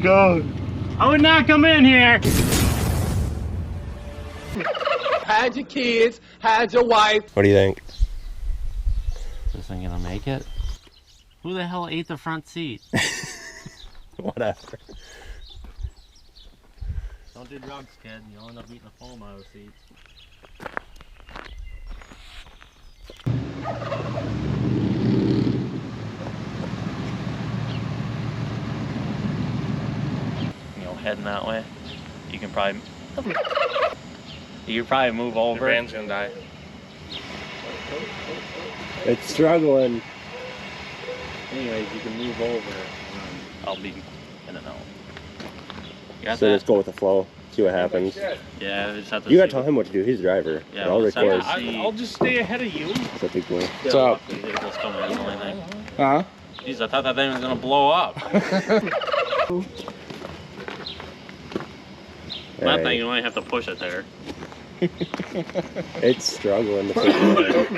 God. I would not come in here. Hide your kids, hide your wife. What do you think? Is this thing gonna make it? Who the hell ate the front seat? Whatever. Don't do drugs, kid. You'll end up eating the foam out of the seat. You know, heading that way, you can probably move over. Your van's gonna die. It's struggling. Anyways, you can move over. I'll be in and out. You got So that? just go with the flow. See what happens. Yeah, I just have to. You gotta tell him what to do. He's the driver. Yeah, I'll we'll just have record. to see. I'll just stay ahead of you. What's up, big boy? What's up? Vehicles coming in, the only thing. Huh? Jeez, I thought that thing was gonna blow up. That thing, you only have to push it there. It's struggling to push it.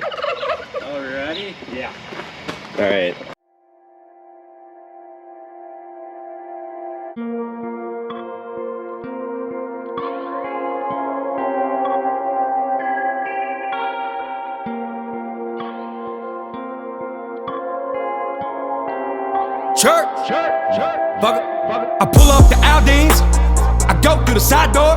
Alrighty? Yeah. All right. Church. Fuck it. I pull up the Aldines. I go through the side door.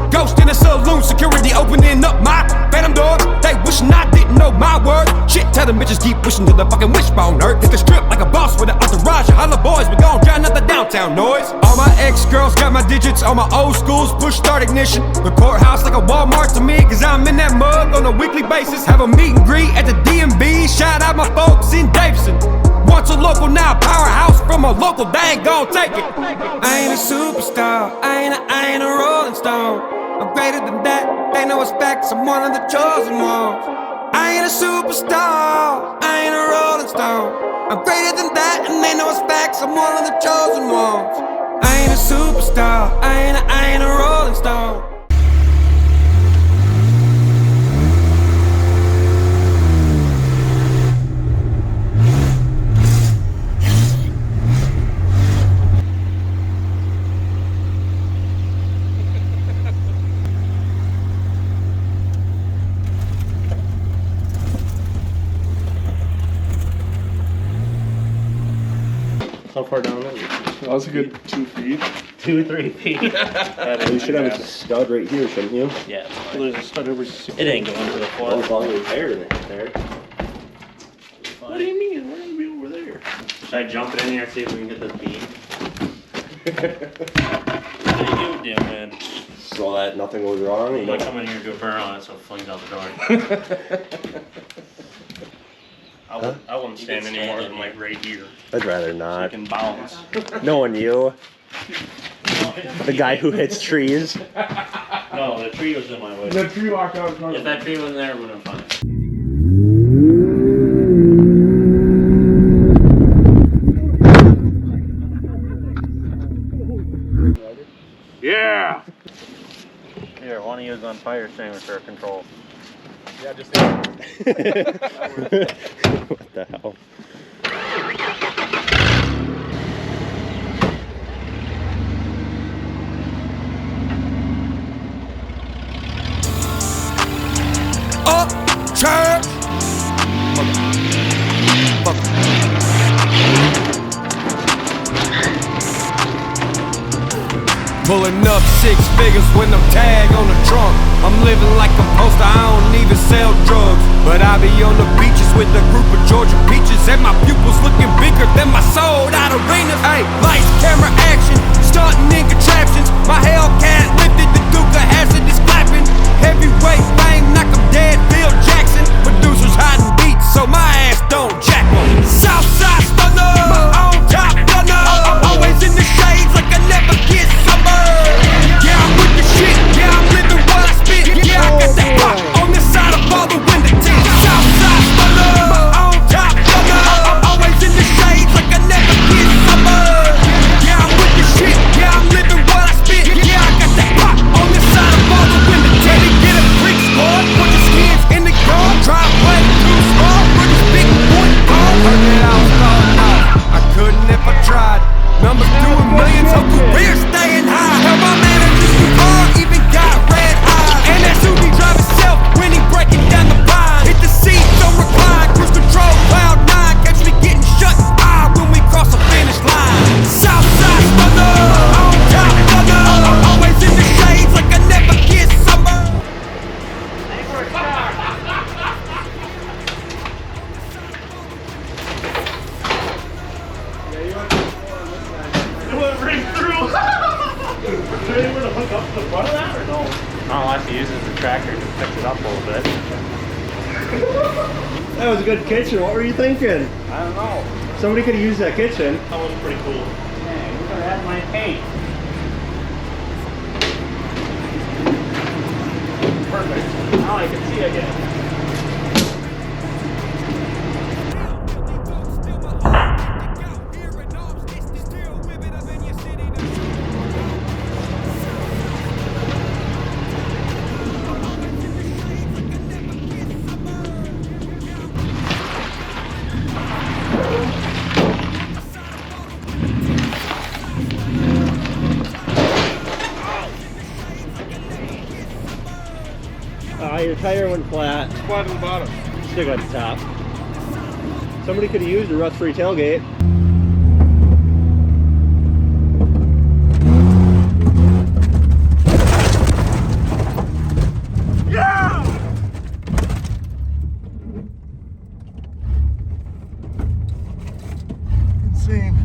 Ghost in the saloon, security opening up my phantom door. They wishing I didn't know my word. Shit, tell them bitches keep pushing to the fucking wishbone hurt. Hit the strip like a boss with an entourage. Holla boys, we gon' drown out the downtown noise. All my ex-girls got my digits. All my old schools push start ignition. The courthouse like a Walmart to me, cause I'm in that mug on a weekly basis. Have a meet and greet at the DMV. Shout out my folks in Davidson. Once a local, now a powerhouse from a local, they ain't gon' take it. I ain't a superstar, I ain't a rolling stone. I'm greater than that, they know it's facts, I'm one of the chosen ones. I ain't a superstar, I ain't a rolling stone. I'm greater than that, and they know it's facts, I'm one of the chosen ones. I ain't a superstar, I ain't a rolling stone. How far down is it? That was a good 2 feet. 2-3 feet. You should have a stud right here, shouldn't you? Yeah, it's fine. There's a stud over 6 It ain't going to the floor. Oh, it's all higher than it there. What do you mean? We're gonna be over there. Should I jump it in here and see if we can get this beam? What do you do, man? So that nothing goes wrong. You might come in here and do a burn on it so it flings out the door. I wouldn't stand any more than like right here. I'd rather So you not. can bounce. Knowing you, the guy who hits trees. No, the tree was in my way. The tree walked out in front If of that tree wasn't there, we would have been fine. Yeah! Here, one of you is on fire extinguisher control. Yeah, just What the hell? Upchurch. Pulling up 6 figures when I'm tagged on the trunk. I'm living like a poster, I don't even sell drugs. But I be on the beaches with a group of Georgia peaches, and my pupils looking bigger than my sold out arenas. Hey, lights, camera, action, starting in contraptions. My Hellcat lifted, the Duke of Hazzard is clapping. Heavyweight bang, knock 'em dead, Bill Jackson. Producers hiding beats, so my ass don't jack 'em. Southside stunner, my own top gunner. Always in the shades like I never get summer. Yeah, I'm with the shit, yeah, I'm living what I spit. Yeah, I got that pop on the side of all the window tints. Southside stunner, my own top gunner. Always in the shades like I never get summer. Yeah, I'm with the shit, yeah, I'm living the front of that or no? Unless he uses the tractor to fix it up a little bit. That was a good kitchen. What were you thinking? I don't know. Somebody could have used that kitchen. That was pretty cool. Man, you could have had my paint. Perfect. Now I can see again. Your tire went flat. Squat on the bottom. Stick on the top. Somebody could have used a rust-free tailgate. Insane.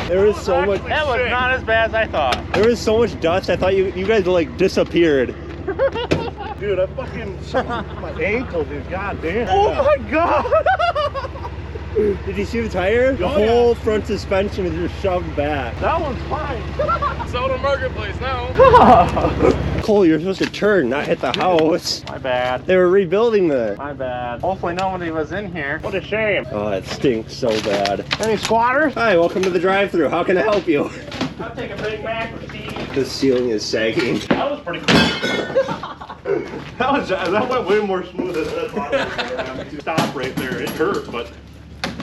There was so much. That was not as bad as I thought. There was so much dust. I thought you guys like disappeared. Dude, I fucking my ankle, dude. God damn. Oh my god! Did you see the tire? The whole front suspension was just shoved back. That one's fine. It's out on Marketplace now. Cole, you're supposed to turn, not hit the house. My bad. They were rebuilding the. My bad. Hopefully nobody was in here. What a shame. Oh, it stinks so bad. Any squatters? Hi, welcome to the drive-thru. How can I help you? I'll take a Big Mac with cheese. The ceiling is sagging. That was pretty cool. that went way more smooth than that bottom. Stop right there. It hurt, but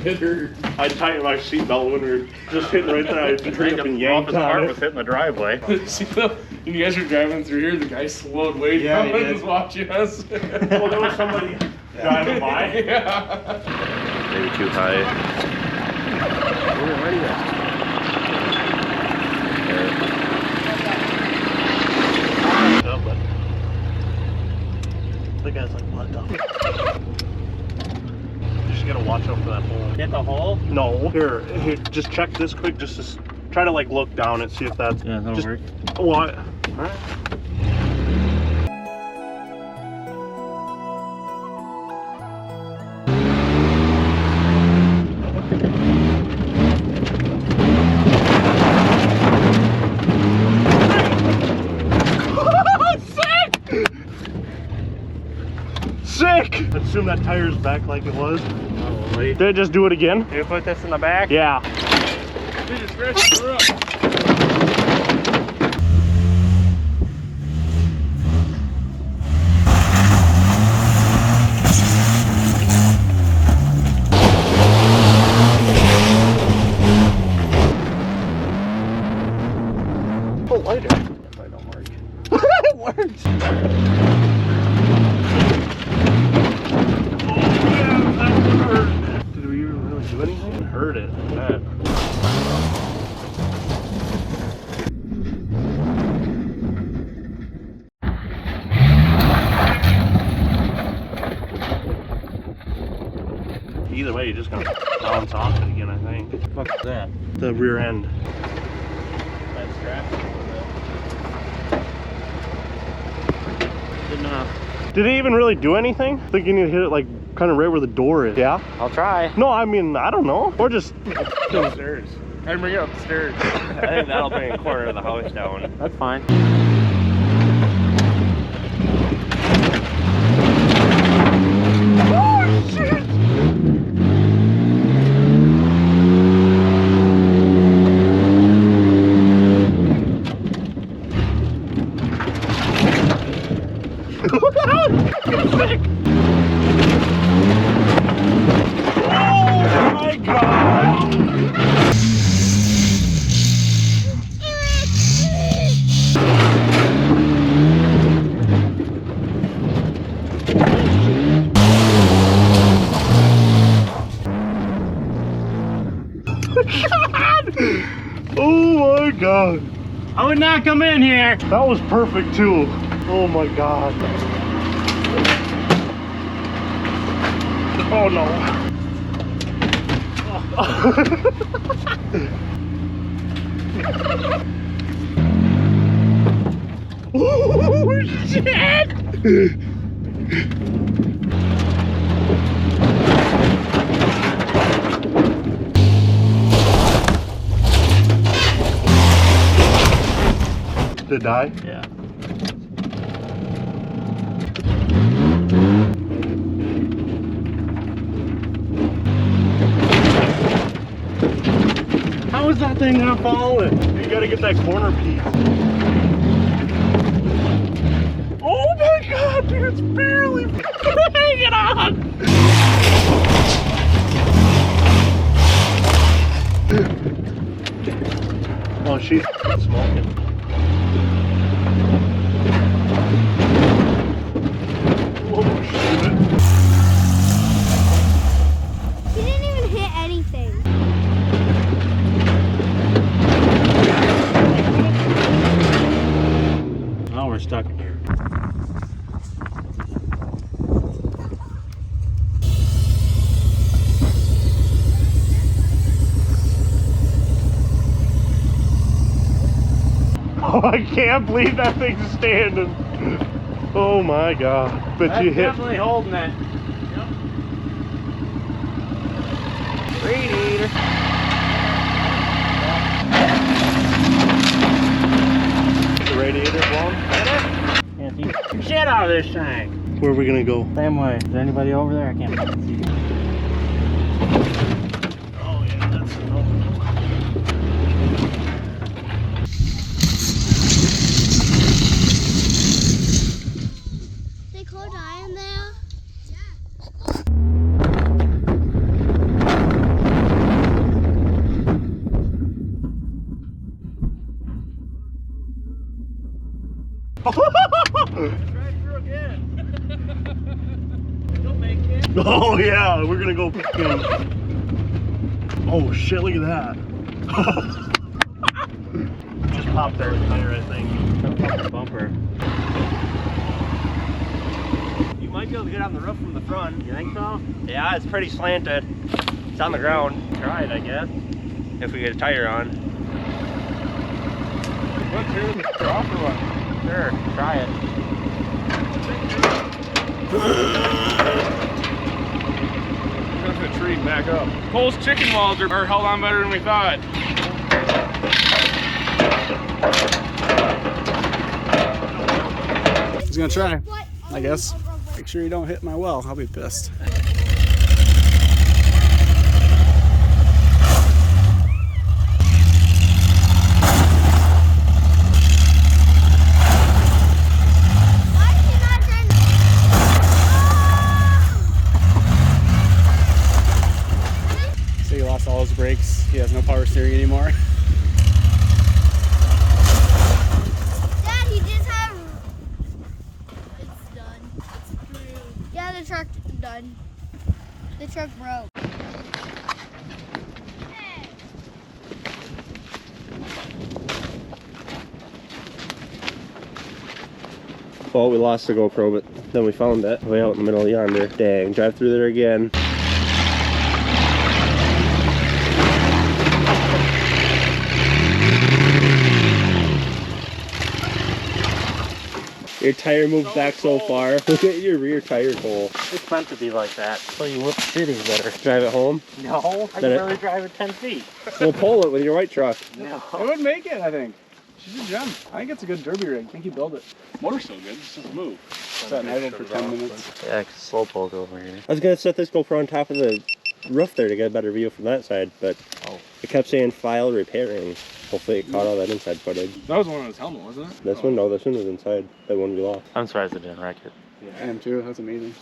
it hurt. I tightened my seatbelt when we were just hitting right there. I turned up and yanked on it. was hitting the driveway. See, when you guys were driving through here, the guy slowed way Yeah, down he and did. was watching us. Well, there was somebody driving by. Yeah. Maybe too high. Where are you at? But the guy's like, what the? Just gotta watch out for that hole. Hit the hole? No, here, just check this quick. Just to try to like look down and see if that's. Yeah, that'll just, work. What? All right. Sick! Assume that tire's back like it was. Probably. Did it just do it again? Did you put this in the back? Yeah. Jesus Christ, we're up. Oh, lighter. That might not work. It worked! Did we even really do anything? It hurt it. That. Either way, you're just gonna bounce off it again, I think. What the fuck is that? The rear end. That strap? Good enough. Did it even really do anything? I think you need to hit it like kind of right where the door is. Yeah? I'll try. No, I mean, I don't know. Or just Downstairs. I bring it upstairs. I think that'll bring a quarter of the house down. That's fine. oh shit! Oh my god! Oh my god! I would not come in here. That was perfect too. Oh my god. Oh no. Oh shit! Did it die? Yeah. How is that thing gonna fall in? You gotta get that corner piece. Oh my god, dude, it's barely hanging on! Oh, she's smoking. Oh shit. He didn't even hit anything. Oh, we're stuck here. Oh, I can't believe that thing's standing. Oh my god. But you hit. Definitely holding it. Yep. Radiator. The radiator blown? Can't see shit out of this thing. Where are we gonna go? Same way. Is there anybody over there? I can't see. Oh yeah, that's They close eye in there. Oh yeah, we're gonna go. Oh shit, look at that. Just popped our tire, I think. Bumper. You might be able to get on the roof from the front. You think so? Yeah, it's pretty slanted. It's on the ground. Try it, I guess. If we get a tire on. What, tear the off or what? Sure, try it. Took the tree back up. Cole's chicken walls are held on better than we thought. He's gonna try, I guess. Make sure you don't hit my well. I'll be pissed. So he lost all his brakes. He has no power steering anymore. Dad, he just have. It's done. It's through. Yeah, the truck's done. The truck broke. Well, we lost the GoPro, but then we found it way out in the middle of yonder. Dang, drive through there again. Your tire moved back so far. Look at your rear tire hole. It's meant to be like that. So you whip cities better. Drive it home. No, I can barely drive it 10 feet. We'll pull it with your white truck. No. It would make it, I think. She's a gem. I think it's a good derby rig. I think you build it. Motor's still good, it's just move. Set an idle for 10 minutes. Yeah, slow poke over here. I was gonna set this GoPro on top of the roof there to get a better view from that side, but it kept saying file repairing. Hopefully it caught all that inside footage. That was one on his helmet, wasn't it? This one, no, this one was inside. That one we lost. I'm surprised it didn't wreck it. I am too. That's amazing.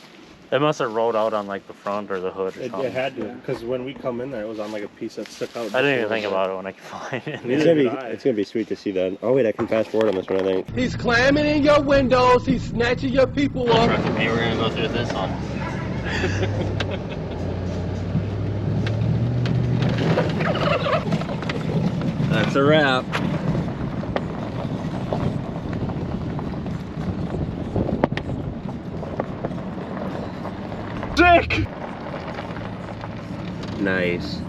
It must have rolled out on like the front or the hood or It something. had to, because when we come in there, it was on like a piece that stuck out. I didn't even think about it when I could find it. It's gonna be sweet to see that. Oh wait, I can fast forward on this one, I think. He's climbing in your windows. He's snatching your people up. Maybe we're gonna go through this one. That's a wrap. Sick! Nice.